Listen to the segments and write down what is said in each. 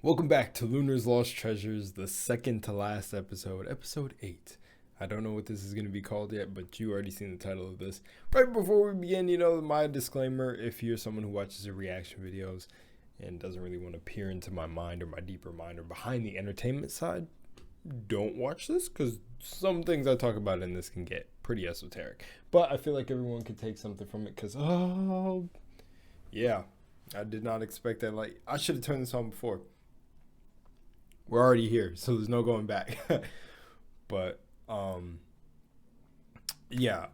Welcome back to Lunar's Lost Treasures, the second to last episode, episode 8. I don't know what this is going to be called yet, but you already seen the title of this. Right before we begin, my disclaimer, if you're someone who watches the reaction videos and doesn't really want to peer into my mind or my deeper mind or behind the entertainment side, don't watch this because some things I talk about in this can get pretty esoteric. But I feel like everyone could take something from it because, yeah, I did not expect that. Like, I should have turned this on before. We're already here, so there's no going back. But yeah,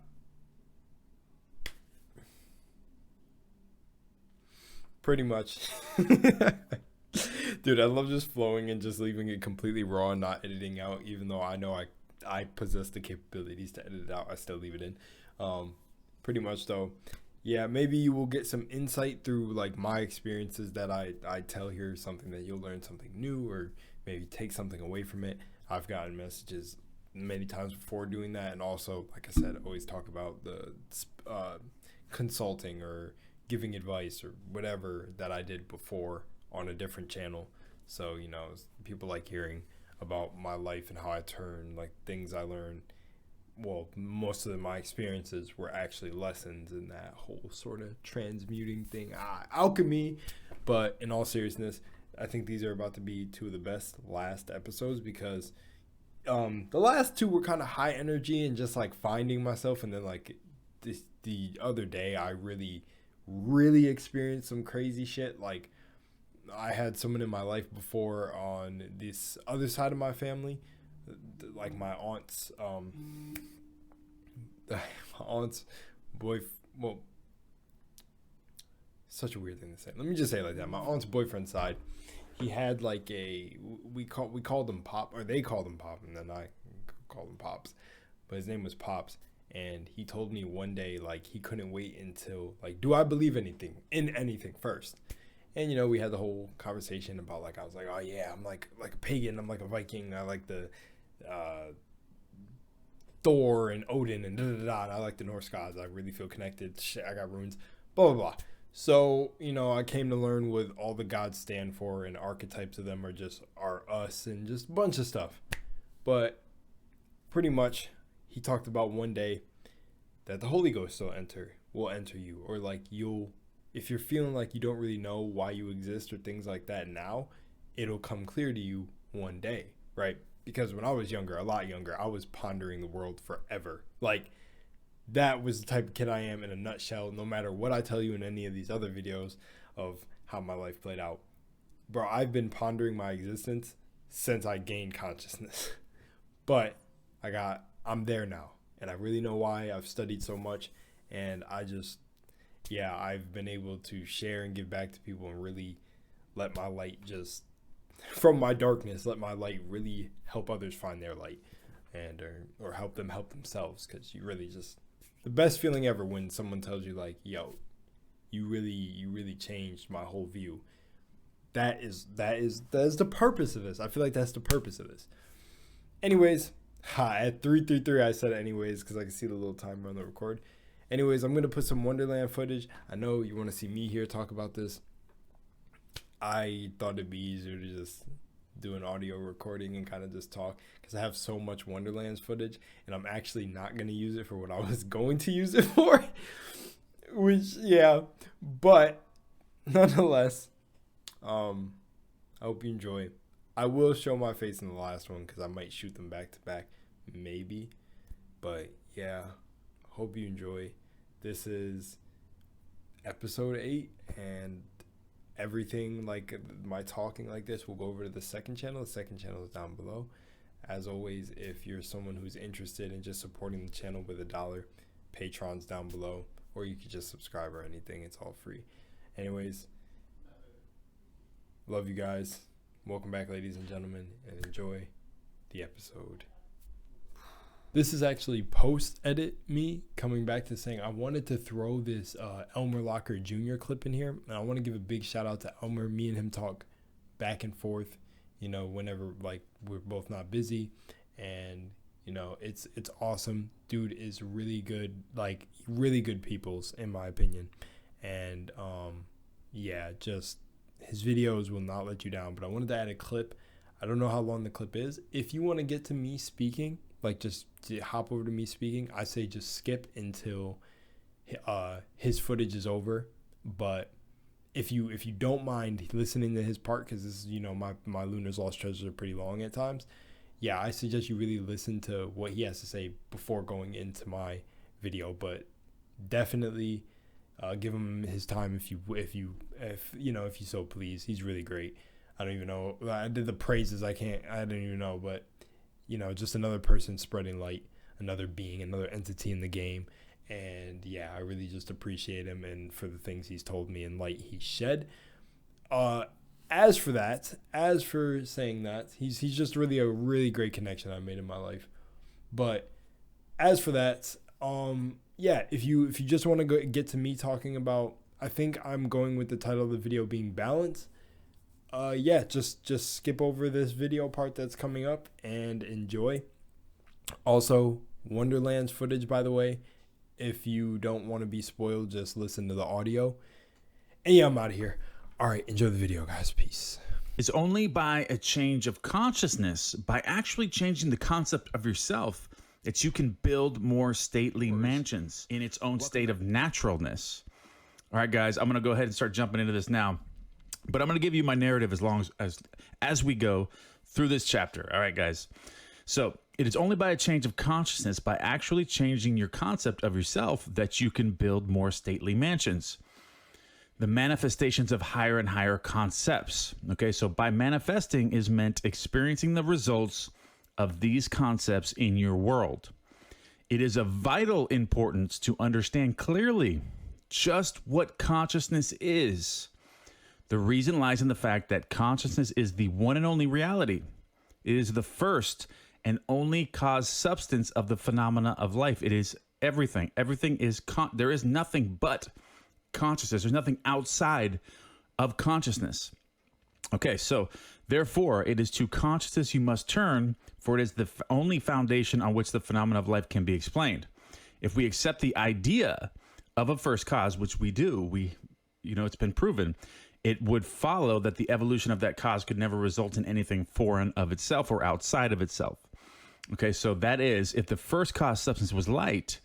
pretty much. Dude, I love just flowing and just leaving it completely raw and not editing out, even though I know I possess the capabilities to edit it out. I still leave it in. Pretty much though. Yeah, maybe you will get some insight through like my experiences that I tell here, something that you'll learn something new or maybe take something away from it. I've gotten messages many times before doing that, and also, like I said, always talk about the consulting or giving advice or whatever that I did before on a different channel. So people like hearing about my life and how I turn, like things I learned. Well, most of my experiences were actually lessons in that whole sort of transmuting thing, alchemy. But in all seriousness, I think these are about to be two of the best last episodes because the last two were kind of high energy and just like finding myself, and then like the other day I really experienced some crazy shit. Like, I had someone in my life before on this other side of my family, like my aunt's my aunt's boy. Well, such a weird thing to say. Let me just say it like that. My aunt's boyfriend's side, he had like we called him Pop, or they called him Pop, and then I called him Pops, but his name was Pops. And he told me one day, like, he couldn't wait until, like, do I believe in anything first? And we had the whole conversation about, like, I was like, oh yeah, I'm like a pagan, I'm like a Viking, I like the Thor and Odin and da da da, and I like the Norse gods, I really feel connected. Shit, I got runes, blah blah blah. So I came to learn what all the gods stand for, and archetypes of them are us, and just a bunch of stuff. But pretty much, he talked about one day that the Holy Ghost will enter you, or like if you're feeling like you don't really know why you exist or things like that now, it'll come clear to you one day, right? Because when I was younger, a lot younger, I was pondering the world forever. Like, that was the type of kid I am in a nutshell. No matter what I tell you in any of these other videos of how my life played out, bro, I've been pondering my existence since I gained consciousness. But I'm there now, and I really know why. I've studied so much, and I've been able to share and give back to people and really let my light from my darkness, let my light really help others find their light, and or help them help themselves. Because the best feeling ever when someone tells you like, yo, you really changed my whole view. That is the purpose of this. I feel like that's the purpose of this. Anyways, at 3:33 I said anyways because I can see the little timer on the record. Anyways, I'm going to put some Wonderland footage. I know you want to see me here talk about this. I thought it'd be easier to just do an audio recording and kind of just talk because I have so much Wonderlands footage, and I'm actually not going to use it for what I was going to use it for. Which, yeah. But nonetheless, I hope you enjoy. I will show my face in the last one because I might shoot them back to back, maybe. But yeah, hope you enjoy. This is episode 8, and everything like my talking like this will go over to the second channel. The second channel is down below. As always, if you're someone who's interested in just supporting the channel with $1, Patreon's down below, or you could just subscribe or anything. It's all free. Anyways, love you guys. Welcome back, ladies and gentlemen, and enjoy the episode. This is actually post-edit me coming back to saying I wanted to throw this Elmer Locker Jr. clip in here. And I want to give a big shout out to Elmer. Me and him talk back and forth, whenever like we're both not busy. And, it's awesome. Dude is really good, like really good peoples in my opinion. And yeah, just his videos will not let you down. But I wanted to add a clip. I don't know how long the clip is. If you want to get to me speaking, like just to hop over to me speaking, I say just skip until his footage is over. But if you don't mind listening to his part, because this is, you know, my Lunar's Lost Treasures are pretty long at times. Yeah, I suggest you really listen to what he has to say before going into my video. But definitely give him his time if you so please. He's really great. I don't even know. I did the praises. I don't even know. But, you know, just another person spreading light, another being, another entity in the game. And yeah, I really just appreciate him and for the things he's told me and light he shed. As for saying that, he's just really a really great connection I made in my life. But as for that, yeah, if you just want to get to me talking about, I think I'm going with the title of the video being balance. Yeah, just skip over this video part that's coming up and enjoy. Also, Wonderland's footage, by the way. If you don't want to be spoiled, just listen to the audio. And yeah, I'm out of here. All right, enjoy the video, guys. Peace. It's only by a change of consciousness, by actually changing the concept of yourself, that you can build more stately mansions in its own state of naturalness. All right, guys, I'm going to go ahead and start jumping into this now. But I'm going to give you my narrative as we go through this chapter. All right, guys. So it is only by a change of consciousness, by actually changing your concept of yourself, that you can build more stately mansions. The manifestations of higher and higher concepts. Okay, so by manifesting is meant experiencing the results of these concepts in your world. It is of vital importance to understand clearly just what consciousness is. The reason lies in the fact that consciousness is the one and only reality. It is the first and only cause substance of the phenomena of life. It is everything. Everything is, there is nothing but consciousness. There's nothing outside of consciousness. Okay, so therefore, it is to consciousness you must turn, for it is the only foundation on which the phenomena of life can be explained. If we accept the idea of a first cause, which we do, it's been proven, it would follow that the evolution of that cause could never result in anything foreign of itself or outside of itself. Okay, so that is, if the first cause substance was light,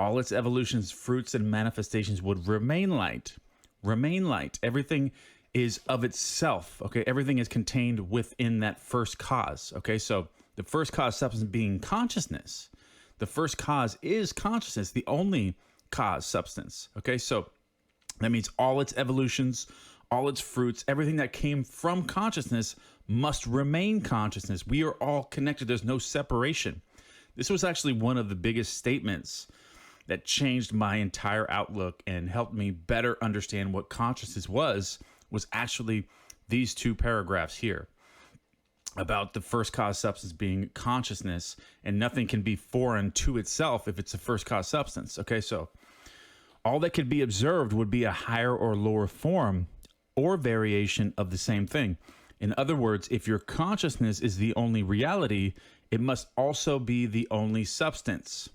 all its evolutions, fruits, and manifestations would remain light. Remain light. Everything is of itself. Okay, everything is contained within that first cause. Okay, so the first cause substance being consciousness. The first cause is consciousness, the only cause substance. Okay, so that means all its evolutions, all its fruits, everything that came from consciousness must remain consciousness. We are all connected. There's no separation. This was actually one of the biggest statements that changed my entire outlook and helped me better understand what consciousness was actually these two paragraphs here about the first cause substance being consciousness, and nothing can be foreign to itself if it's a first cause substance. Okay, so all that could be observed would be a higher or lower form or variation of the same thing. In other words, if your consciousness is the only reality, it must also be the only substance.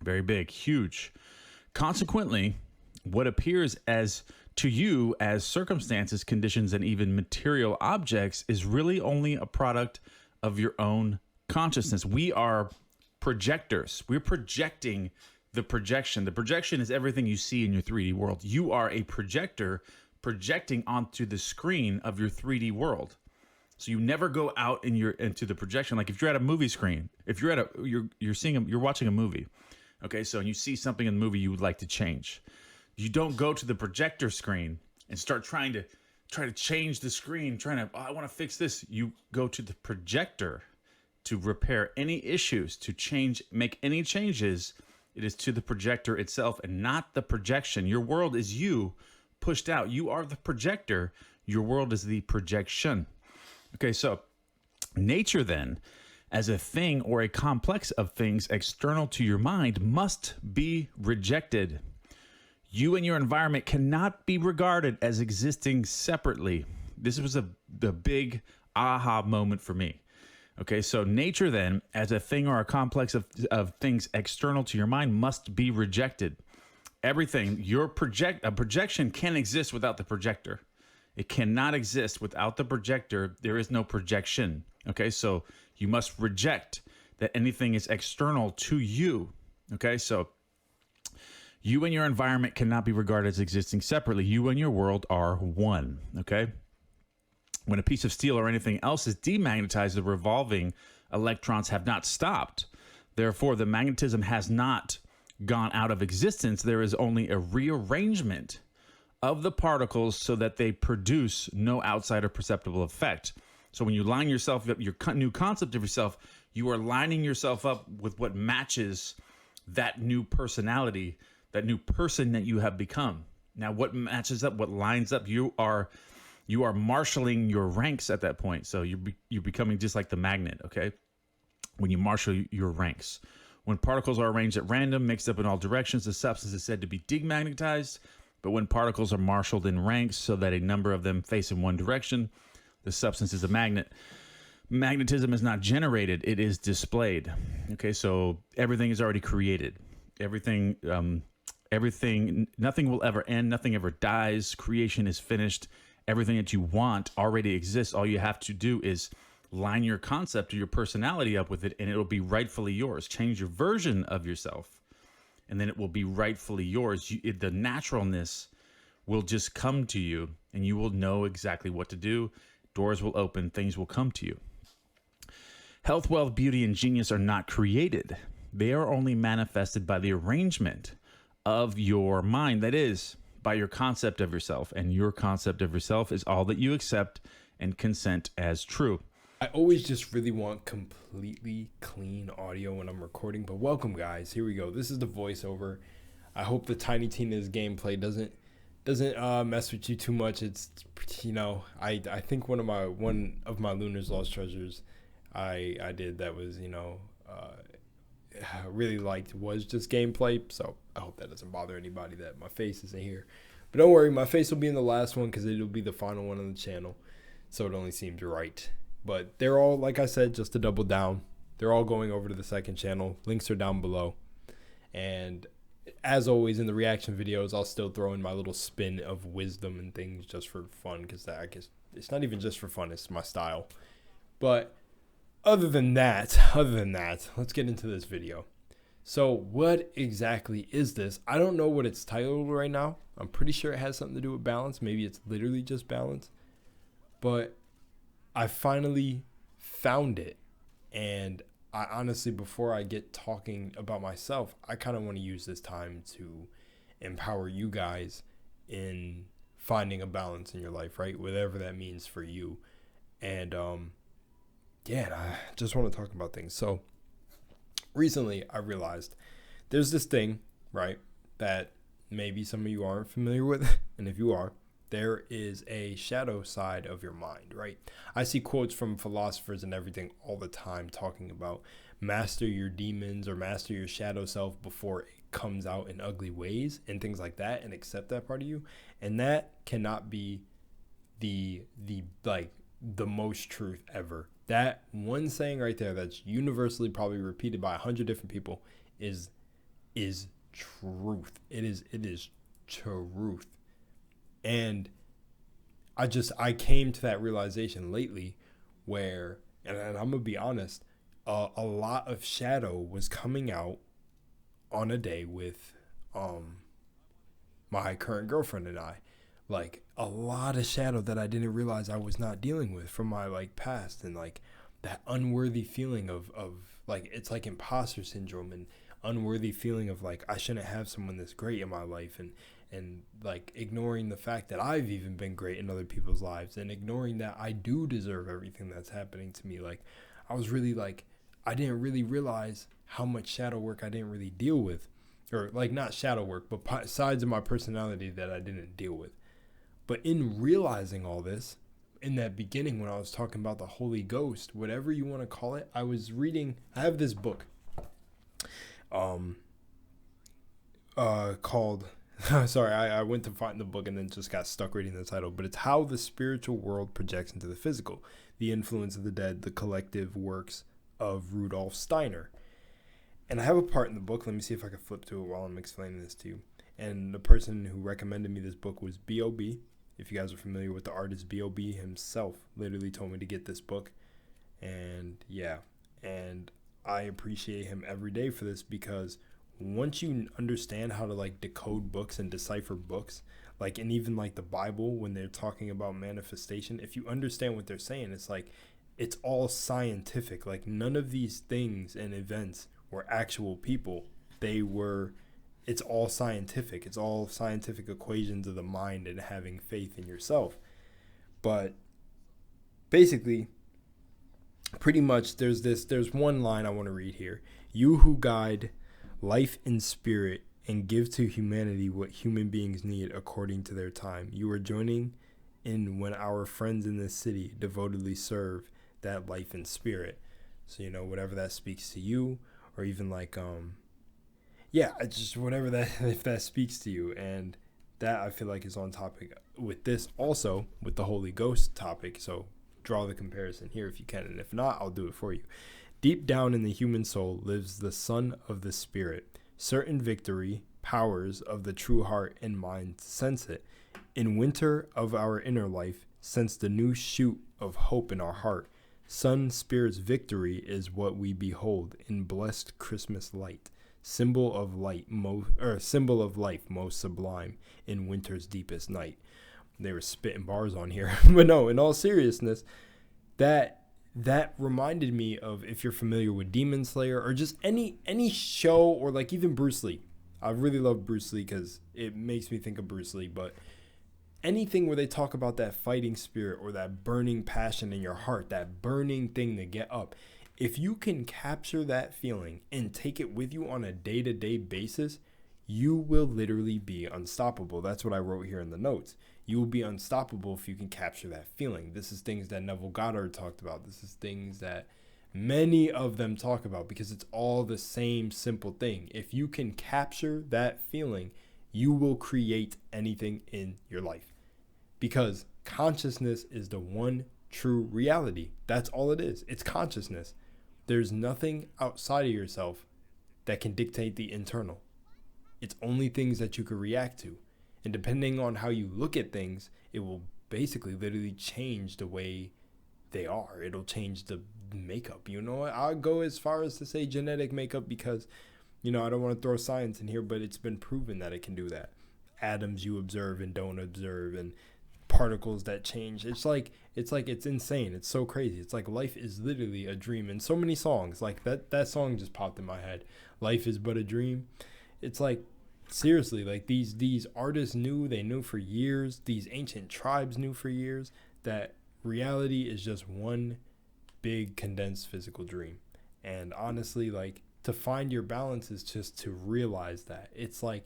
Very big, huge. Consequently, what appears as to you as circumstances, conditions, and even material objects is really only a product of your own consciousness. We are projectors. We're projecting the projection. The projection is everything you see in your 3D world. You are a projector projecting onto the screen of your 3D world. So you never go out into the projection. Like if you're at a movie screen, if you're at you're watching a movie. Okay, so you see something in the movie you would like to change. You don't go to the projector screen and start trying to change the screen, I want to fix this. You go to the projector to repair any issues, make any changes. It is to the projector itself and not the projection. Your world is you pushed out. You are the projector. Your world is the projection. Okay, so nature then, as a thing or a complex of things external to your mind, must be rejected. You and your environment cannot be regarded as existing separately. This was the big aha moment for me. Okay, so nature then, as a thing or a complex of things external to your mind, must be rejected. Everything, a projection can't exist without the projector. It cannot exist without the projector. There is no projection. Okay, so you must reject that anything is external to you. Okay, so you and your environment cannot be regarded as existing separately. You and your world are one. Okay, when a piece of steel or anything else is demagnetized, the revolving electrons have not stopped. Therefore, the magnetism has not gone out of existence. There is only a rearrangement of the particles so that they produce no outside or perceptible effect. So when you line yourself up, your new concept of yourself, you are lining yourself up with what matches that new personality, that new person that you have become. Now, what matches up, what lines up, you are marshaling your ranks at that point. So you're becoming just like the magnet, okay? When you marshal your ranks. When particles are arranged at random, mixed up in all directions, the substance is said to be demagnetized. But when particles are marshaled in ranks so that a number of them face in one direction, the substance is a magnet. Magnetism is not generated, it is displayed. Okay, so everything is already created. Everything, nothing will ever end, nothing ever dies. Creation is finished. Everything that you want already exists. All you have to do is line your concept or your personality up with it, and it'll be rightfully yours. Change your version of yourself, and then it will be rightfully yours. The naturalness will just come to you, and you will know exactly what to do. Doors will open, things will come to you. Health, wealth, beauty, and genius are not created. They are only manifested by the arrangement of your mind. That is, by your concept of yourself. And your concept of yourself is all that you accept and consent as true. I always just really want completely clean audio when I'm recording, but welcome guys, here we go. This is the voiceover. I hope the Tiny Tina's gameplay doesn't mess with you too much. It's, you know, I think one of my Lunar's Lost treasures I did that was, you know, I really liked was just gameplay, so I hope that doesn't bother anybody that my face isn't here. But don't worry, my face will be in the last one because it'll be the final one on the channel, so it only seems right. But they're all, like I said, just to double down, they're all going over to the second channel. Links are down below. And as always in the reaction videos, I'll still throw in my little spin of wisdom and things just for fun, because I guess it's not even just for fun, it's my style. But other than that, let's get into this video. So what exactly is this? I don't know what it's titled right now. I'm pretty sure it has something to do with balance. Maybe it's literally just balance. But I finally found it, and I honestly, before I get talking about myself, I kind of want to use this time to empower you guys in finding a balance in your life, right? Whatever that means for you. And yeah, I just want to talk about things. So recently I realized there's this thing, right, that maybe some of you aren't familiar with, and if you are, there is a shadow side of your mind, right? I see quotes from philosophers and everything all the time talking about master your demons or master your shadow self before it comes out in ugly ways and things like that, and accept that part of you. And that cannot be the most truth ever. That one saying right there that's universally probably repeated by 100 different people is truth. It is truth. And I came to that realization lately where, and I'm going to be honest, a lot of shadow was coming out on a day with my current girlfriend and I. Like, a lot of shadow that I didn't realize I was not dealing with from my past, and that unworthy feeling of like, it's like imposter syndrome and unworthy feeling of I shouldn't have someone this great in my life, and ignoring the fact that I've even been great in other people's lives, and ignoring that I do deserve everything that's happening to me. I was really I didn't really realize how much shadow work I didn't really deal with, or not shadow work, but sides of my personality that I didn't deal with. But in realizing all this, in that beginning when I was talking about the Holy Ghost, whatever you want to call it, I have this book called sorry, I went to find the book and then just got stuck reading the title, but it's How the Spiritual World Projects into the Physical, the Influence of the Dead, the Collective Works of Rudolf Steiner. And I have a part in the book, let me see if I can flip to it while I'm explaining this to you. And the person who recommended me this book was B.O.B., If you guys are familiar with the artist B.O.B. himself, literally told me to get this book. And yeah, and I appreciate him every day for this, because once you understand how to like decode books and decipher books, like, and even like the Bible, when they're talking about manifestation, if you understand what they're saying, it's like, it's all scientific. Like, none of these things and events were actual people. It's all scientific. It's all scientific equations of the mind and having faith in yourself. But basically, pretty much there's one line I want to read here. You who guide life in spirit and give to humanity what human beings need according to their time. You are joining in when our friends in this city devotedly serve that life in spirit. So, whatever that speaks to you, or even like, it's just whatever that, if that speaks to you. And that, I feel like, is on topic with this, also with the Holy Ghost topic. So draw the comparison here if you can, and if not, I'll do it for you. Deep down in the human soul lives the Son of the Spirit. Certain victory, powers of the true heart and mind sense it. In winter of our inner life, sense the new shoot of hope in our heart. Sun Spirit's victory is what we behold in blessed Christmas light. Symbol of life most sublime in winter's deepest night. They were spitting bars on here. But no, in all seriousness, that reminded me of, if you're familiar with Demon Slayer or just any show, or like even Bruce Lee. I really love Bruce Lee because it makes me think of Bruce Lee. But anything where they talk about that fighting spirit or that burning passion in your heart, that burning thing to get up, if you can capture that feeling and take it with you on a day-to-day basis, you will literally be unstoppable. That's what I wrote here in the notes. You will be unstoppable if you can capture that feeling. This is things that Neville Goddard talked about. This is things that many of them talk about, because it's all the same simple thing. If you can capture that feeling, you will create anything in your life, because consciousness is the one true reality. That's all it is. It's consciousness. There's nothing outside of yourself that can dictate the internal. It's only things that you can react to. And depending on how you look at things, it will basically literally change the way they are. It'll change the makeup. I'll go as far as to say genetic makeup, because, I don't want to throw science in here, but it's been proven that it can do that. Atoms you observe and don't observe, and particles that change. It's insane. It's so crazy. It's like life is literally a dream. And so many songs, like that song just popped in my head. Life is but a dream. It's like, seriously, like these artists knew for years, these ancient tribes knew for years, that reality is just one big condensed physical dream. And honestly, like, to find your balance is just to realize that it's like,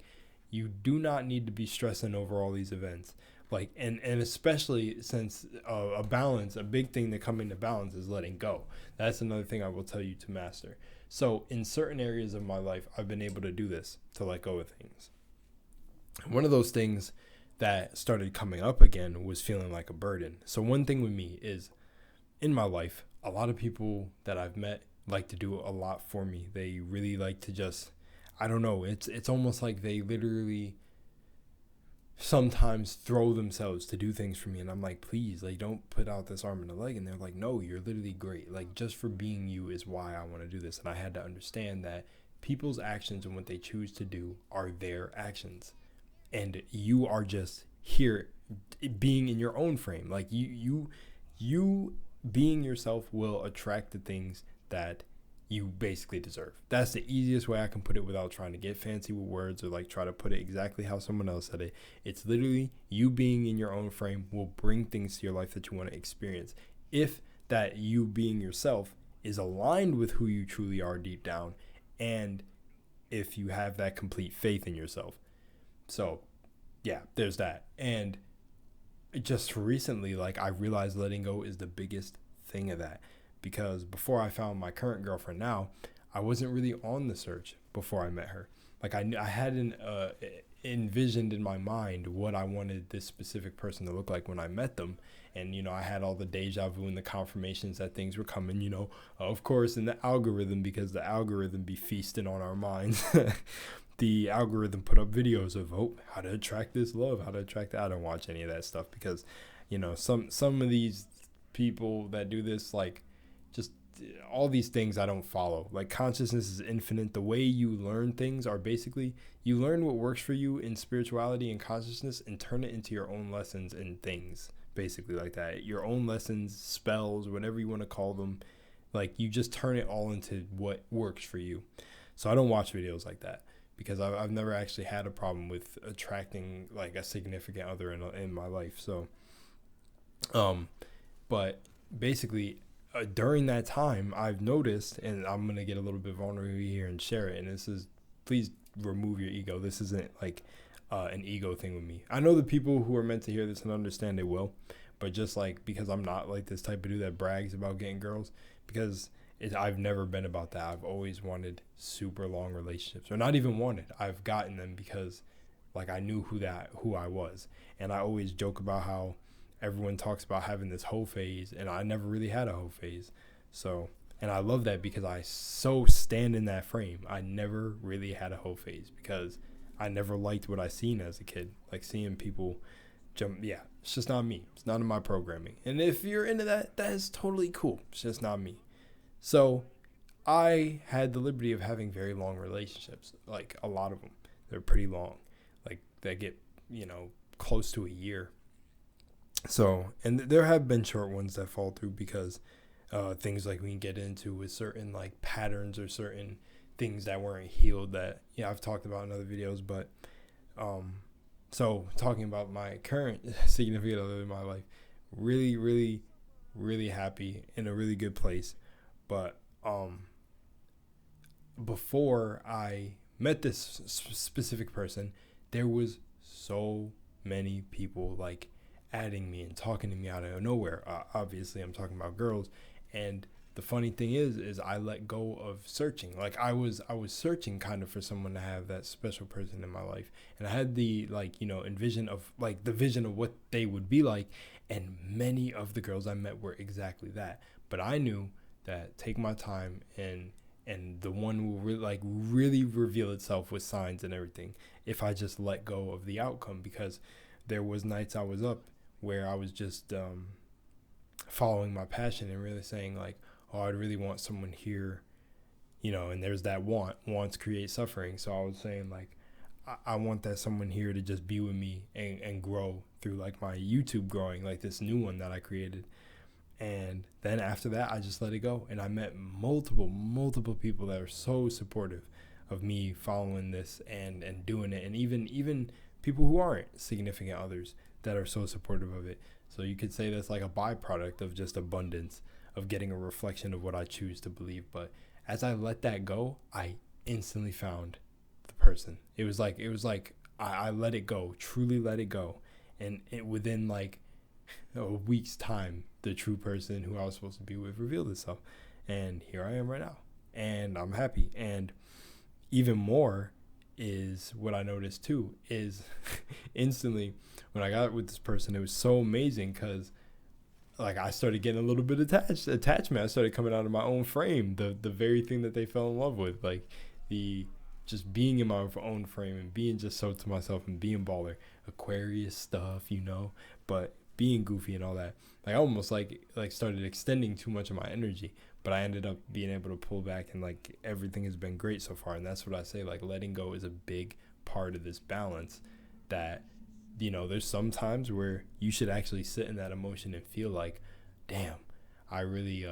you do not need to be stressing over all these events. Like, and especially since a big thing that come into balance is letting go. That's another thing I will tell you to master. So in certain areas of my life, I've been able to do this, to let go of things. One of those things that started coming up again was feeling like a burden. So one thing with me is, in my life, a lot of people that I've met like to do a lot for me. They really like to just, I don't know, it's almost like they literally sometimes throw themselves to do things for me, and I'm like, please, like, don't put out this arm and a leg. And they're like, no, you're literally great. Like, just for being you is why I want to do this. And I had to understand that people's actions and what they choose to do are their actions, and you are just here being in your own frame. Like, you being yourself will attract the things that you basically deserve. That's the easiest way I can put it without trying to get fancy with words or like try to put it exactly how someone else said it. It's literally you being in your own frame will bring things to your life that you want to experience. If that you being yourself is aligned with who you truly are deep down, and if you have that complete faith in yourself. So yeah, there's that. And just recently, like, I realized letting go is the biggest thing of that. Because before I found my current girlfriend now, I wasn't really on the search before I met her. Like, I hadn't envisioned in my mind what I wanted this specific person to look like when I met them. And, I had all the deja vu and the confirmations that things were coming, of course, in the algorithm, because the algorithm be feasting on our minds. the algorithm put up videos of how to attract this love, how to attract that. I don't watch any of that stuff because, some of these people that do this, like, just all these things I don't follow. Like, consciousness is infinite. The way you learn things are basically you learn what works for you in spirituality and consciousness and turn it into your own lessons and things, basically, like that. Your own lessons, spells, whatever you want to call them. Like, you just turn it all into what works for you. So I don't watch videos like that because I've never actually had a problem with attracting like a significant other in my life. So, but basically, during that time, I've noticed, and I'm going to get a little bit vulnerable here and share it. And this is, please remove your ego. This isn't like an ego thing with me. I know the people who are meant to hear this and understand they will, but just like, because I'm not like this type of dude that brags about getting girls, because I've never been about that. I've always wanted super long relationships, or not even wanted. I've gotten them because like I knew who I was. And I always joke about how everyone talks about having this hoe phase, and I never really had a hoe phase. So, and I love that because I so stand in that frame. I never really had a hoe phase because I never liked what I seen as a kid. Like seeing people jump. Yeah, it's just not me. It's not in my programming. And if you're into that, that is totally cool. It's just not me. So I had the liberty of having very long relationships, like a lot of them. They're pretty long, like they get, close to a year. So, and there have been short ones that fall through because things like we can get into with certain like patterns or certain things that weren't healed that, I've talked about in other videos. But so talking about my current significant other in my life, really, really, really happy, in a really good place. But before I met this specific person, there was so many people like adding me and talking to me out of nowhere. Obviously, I'm talking about girls. And the funny thing is I let go of searching. Like I was searching kind of for someone to have that special person in my life. And I had the vision of what they would be like. And many of the girls I met were exactly that. But I knew that take my time and the one will really reveal itself with signs and everything if I just let go of the outcome. Because there was nights I was up where I was just following my passion and really saying like, oh, I'd really want someone here, and there's that wants create suffering. So I was saying like, I want that someone here to just be with me and grow through like my YouTube growing, like this new one that I created. And then after that, I just let it go. And I met multiple people that are so supportive of me following this and doing it. And even people who aren't significant others that are so supportive of it. So you could say that's like a byproduct of just abundance, of getting a reflection of what I choose to believe. But as I let that go, I instantly found the person. It was like I let it go, truly let it go. And within like a week's time, the true person who I was supposed to be with revealed itself. And here I am right now. And I'm happy. And even more is what I noticed too is instantly when I got with this person, it was so amazing because like I started getting a little bit attachment. I started coming out of my own frame, the very thing that they fell in love with, like the just being in my own frame and being just so to myself and being baller, Aquarius stuff, but being goofy and all that. Like I almost like started extending too much of my energy, but I ended up being able to pull back and like everything has been great so far. And that's what I say, like letting go is a big part of this balance that, there's some times where you should actually sit in that emotion and feel like, damn, I really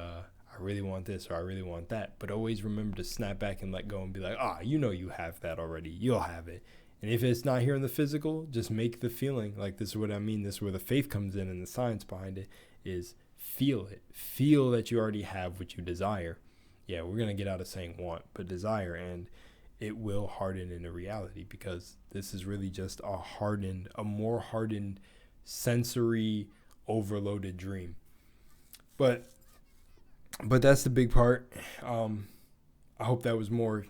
want this or I really want that. But always remember to snap back and let go and be like, you have that already. You'll have it. And if it's not here in the physical, just make the feeling. Like this is what I mean. This is where the faith comes in and the science behind it is feel it. Feel that you already have what you desire. Yeah, we're going to get out of saying want, but desire. And it will harden into reality because this is really just a more hardened, sensory, overloaded dream. But that's the big part. I hope that was more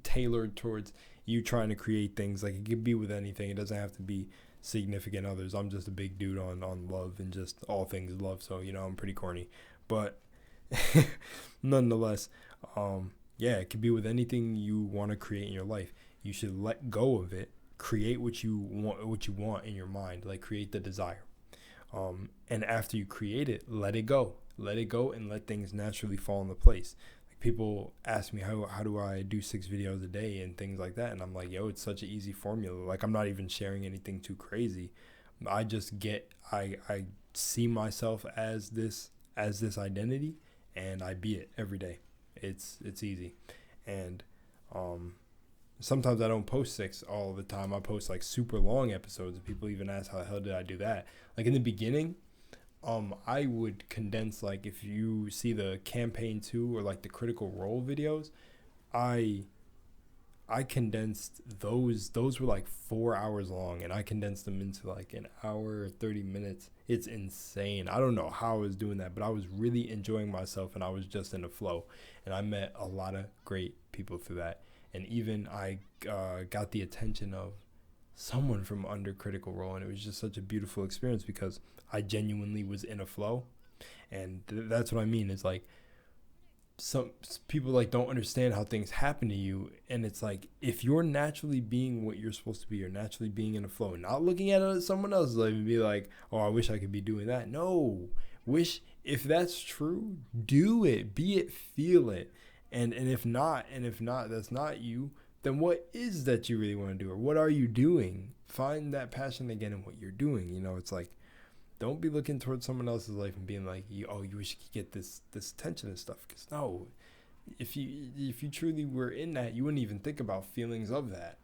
tailored towards you trying to create things. Like it could be with anything. It doesn't have to be significant others. I'm just a big dude on love and just all things love. So, I'm pretty corny, but nonetheless, it could be with anything you want to create in your life. You should let go of it, create what you want in your mind, like create the desire. And after you create it, let it go, and let things naturally fall into place. Like people ask me how do I do 6 videos a day and things like that, and I'm like, yo, it's such an easy formula. Like I'm not even sharing anything too crazy. I just I see myself as this identity, and I be it every day. It's easy. And sometimes I don't post 6 all the time. I post like super long episodes, and people even ask how the hell did I do that. Like in the beginning, I would condense, like if you see the campaign 2 or like the critical role videos, I condensed those were like 4 hours long, and I condensed them into like an hour or 30 minutes. It's insane. I don't know how I was doing that, but I was really enjoying myself, and I was just in a flow, and I met a lot of great people through that. And even I got the attention of someone from under critical role, and it was just such a beautiful experience because I genuinely was in a flow. And that's what I mean. It's like some people like don't understand how things happen to you, and it's like if you're naturally being what you're supposed to be, you're naturally being in a flow, not looking at someone else's life and be like, oh, I wish I could be doing that. No, wish, if that's true, do it, be it, feel it. And if not, that's not you, then what is that you really want to do, or what are you doing? Find that passion again in what you're doing. You know, it's like, don't be looking towards someone else's life and being like, you wish you could get this attention and stuff. Because no, if you truly were in that, you wouldn't even think about feelings of that.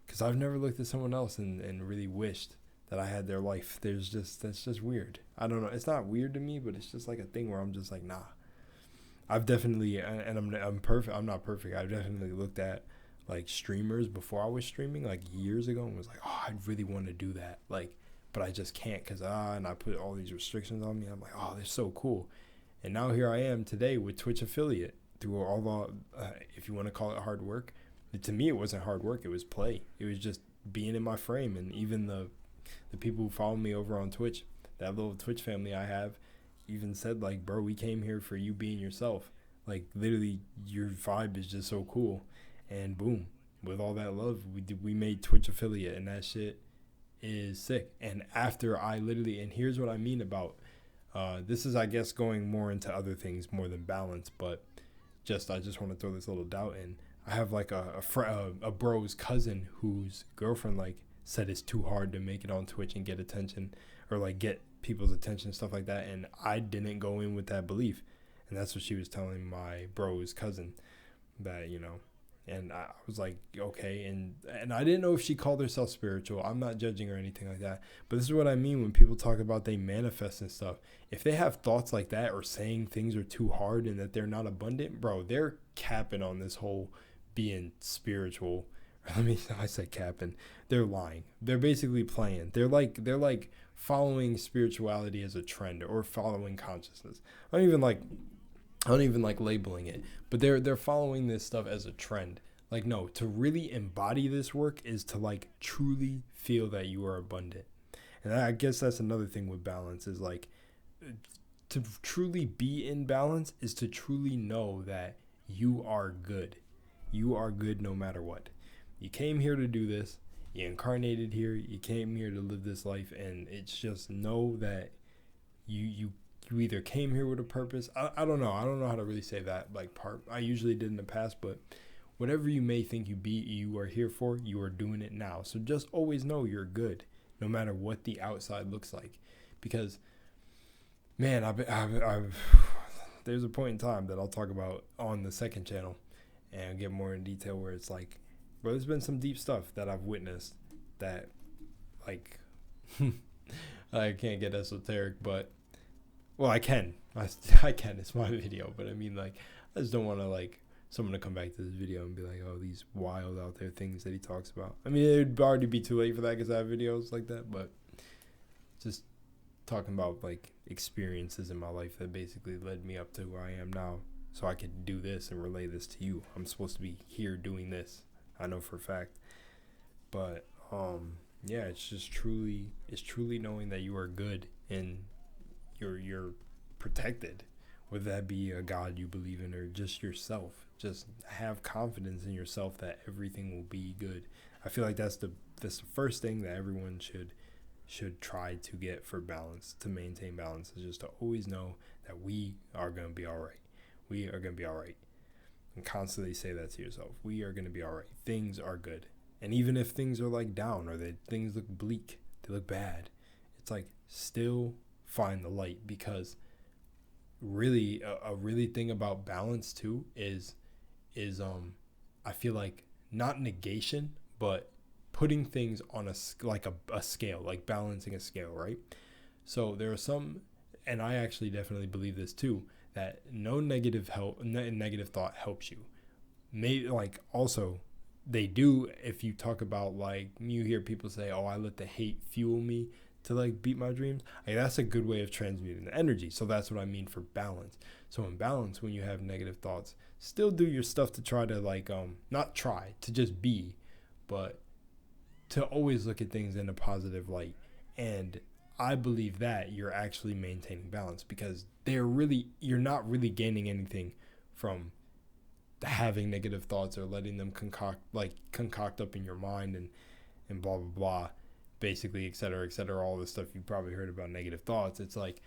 Because I've never looked at someone else and really wished that I had their life. That's just weird. I don't know. It's not weird to me, but it's just like a thing where I'm just like, nah. I've definitely, and I'm perfect. I'm not perfect. I've definitely looked at like streamers before I was streaming, like years ago, and was like, oh, I'd really want to do that. Like, but I just can't because and I put all these restrictions on me. I'm like, oh, they're so cool. And now here I am today with Twitch affiliate through all the, if you want to call it hard work. To me, it wasn't hard work. It was play. It was just being in my frame. And even the people who follow me over on Twitch, that little Twitch family I have, even said like, bro, we came here for you being yourself. Like literally your vibe is just so cool. And boom, with all that love, we made Twitch affiliate, and that shit is sick. And after I literally, and here's what I mean about this is, I guess, going more into other things more than balance, but I just want to throw this little doubt in. I have like a bro's cousin whose girlfriend like said it's too hard to make it on Twitch and get attention, or like get people's attention and stuff like that, and I didn't go in with that belief. And that's what she was telling my bro's cousin, that, you know. And I was like, okay. And I didn't know if she called herself spiritual. I'm not judging or anything like that. But this is what I mean when people talk about they manifest and stuff. If they have thoughts like that, or saying things are too hard and that they're not abundant, bro, they're capping on this whole being spiritual. I said capping. They're lying. They're basically playing. They're like following spirituality as a trend, or following consciousness. I don't even like labeling it, but they're following this stuff as a trend. Like, no, to really embody this work is to like truly feel that you are abundant. And I guess that's another thing with balance, is like, to truly be in balance is to truly know that you are good. You are good no matter what. You came here to do this. You incarnated here. You came here to live this life, and it's just know that you either came here with a purpose. I don't know. I don't know how to really say that like part. I usually did in the past, but whatever you may think you are here for, you are doing it now. So just always know you're good, no matter what the outside looks like. Because, man, I've there's a point in time that I'll talk about on the second channel and get more in detail, where it's like, bro, there's been some deep stuff that I've witnessed that, like, I can't get esoteric, but, well, I can. I can. It's my video. But I mean, like, I just don't want to, like, someone to come back to this video and be like, oh, these wild out there things that he talks about. I mean, it'd already be too late for that because I have videos like that. But just talking about, like, experiences in my life that basically led me up to where I am now, so I could do this and relay this to you. I'm supposed to be here doing this. I know for a fact. But, yeah, it's truly knowing that you are good and you're protected, whether that be a God you believe in or just yourself. just have confidence in yourself that everything will be good. I feel like that's the first thing that everyone should try to get for balance, to maintain balance, is just to always know that we are going to be all right. We are going to be all right. And constantly say that to yourself. We are going to be all right. Things are good. And even if things are like down, or things look bleak, they look bad, it's like still find the light, because really a really thing about balance too is I feel like not negation, but putting things on a scale, like balancing a scale, right? So there are some, and I actually definitely believe this too, that no negative thought helps you. Maybe like also they do if you talk about, like, you hear people say, oh, I let the hate fuel me to like beat my dreams. Like, that's a good way of transmuting the energy. So that's what I mean for balance. So in balance, when you have negative thoughts, still do your stuff to try to like not try to just be, but to always look at things in a positive light. And I believe that you're actually maintaining balance, because you're not really gaining anything from having negative thoughts or letting them concoct up in your mind and blah blah blah, basically, etc., all the stuff you've probably heard about negative thoughts. It's like,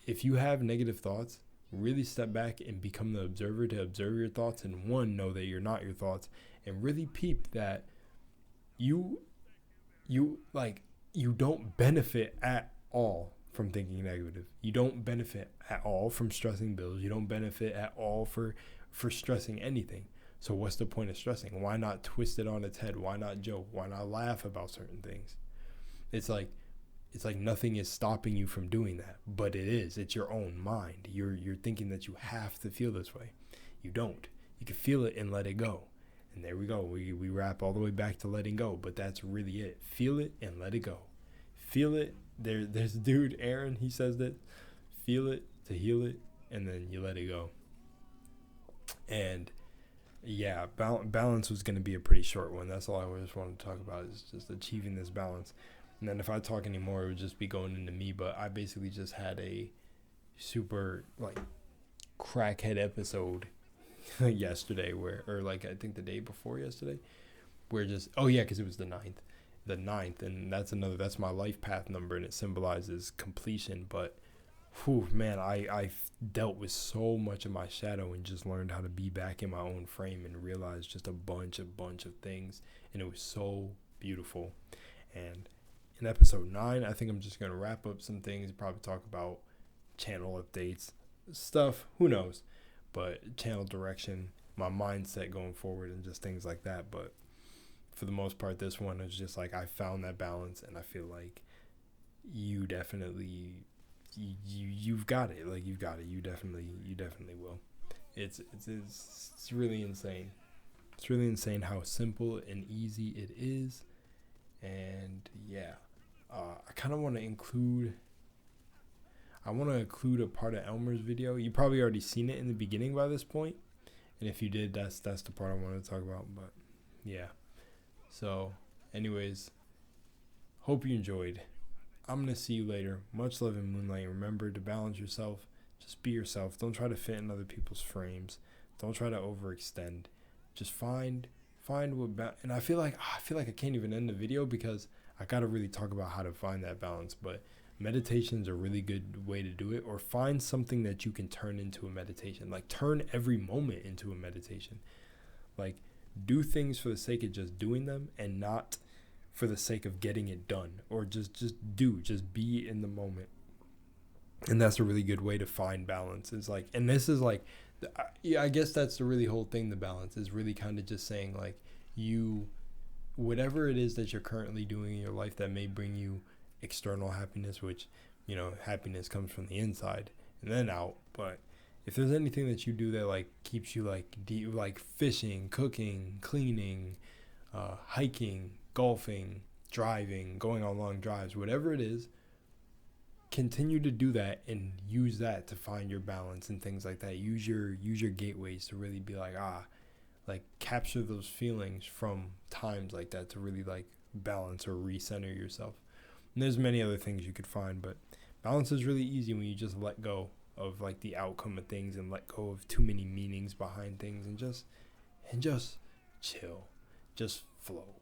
if you have negative thoughts, really step back and become the observer to observe your thoughts, and know that you're not your thoughts, and really peep that you don't benefit at all from thinking negative. You don't benefit at all from stressing bills. You don't benefit at all for stressing anything. So what's the point of stressing? Why not twist it on its head? Why not joke? Why not laugh about certain things? It's like nothing is stopping you from doing that, but it is. It's your own mind. You're thinking that you have to feel this way. You don't. You can feel it and let it go. And there we go. We wrap all the way back to letting go, but that's really it. Feel it and let it go. Feel it. There's a dude, Aaron, he says that. Feel it to heal it, and then you let it go. And yeah, balance was going to be a pretty short one. That's all I just wanted to talk about, is just achieving this balance. And then if I talk anymore, it would just be going into me. But I basically just had a super like crackhead episode yesterday, I think the day before yesterday, where just, oh yeah, because it was the ninth, and that's my life path number, and it symbolizes completion. But whew, man, I dealt with so much of my shadow and just learned how to be back in my own frame and realized just a bunch of things, and it was so beautiful. And in episode 9, I think I'm just going to wrap up some things, probably talk about channel updates, stuff, who knows, but channel direction, my mindset going forward, and just things like that. But for the most part, this one is just like, I found that balance, and I feel like you definitely, you've got it. Like, you've got it. You definitely will. It's really insane. It's really insane how simple and easy it is. And yeah, I kind of want to include a part of Elmer's video. You probably already seen it in the beginning by this point, and if you did, that's the part I wanted to talk about. But yeah, so anyways, hope you enjoyed. I'm gonna see you later. Much love in Moonlight. Remember to balance yourself. Just be yourself. Don't try to fit in other people's frames. Don't try to overextend. Just find what and I feel like I can't even end the video, because I gotta really talk about how to find that balance. But meditation's a really good way to do it, or find something that you can turn into a meditation. Like, turn every moment into a meditation. Like, do things for the sake of just doing them, and not for the sake of getting it done, or just be in the moment. And that's a really good way to find balance. It's like, and this is like, I guess that's the really whole thing. The balance is really kind of just saying, like, whatever it is that you're currently doing in your life that may bring you external happiness, which, happiness comes from the inside and then out. But if there's anything that you do that like keeps you like fishing, cooking, cleaning, hiking, golfing, driving, going on long drives, whatever it is, continue to do that and use that to find your balance and things like that. Use your gateways to really be like, capture those feelings from times like that to really like balance or recenter yourself. And there's many other things you could find, but balance is really easy when you just let go. of like the outcome of things and let go of too many meanings behind things and just chill, just flow.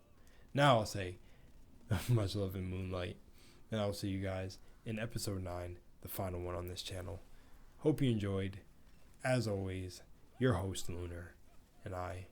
Now I'll say much love and moonlight, and I'll see you guys in episode 9, the final one on this channel. Hope you enjoyed. As always, your host Lunar, and I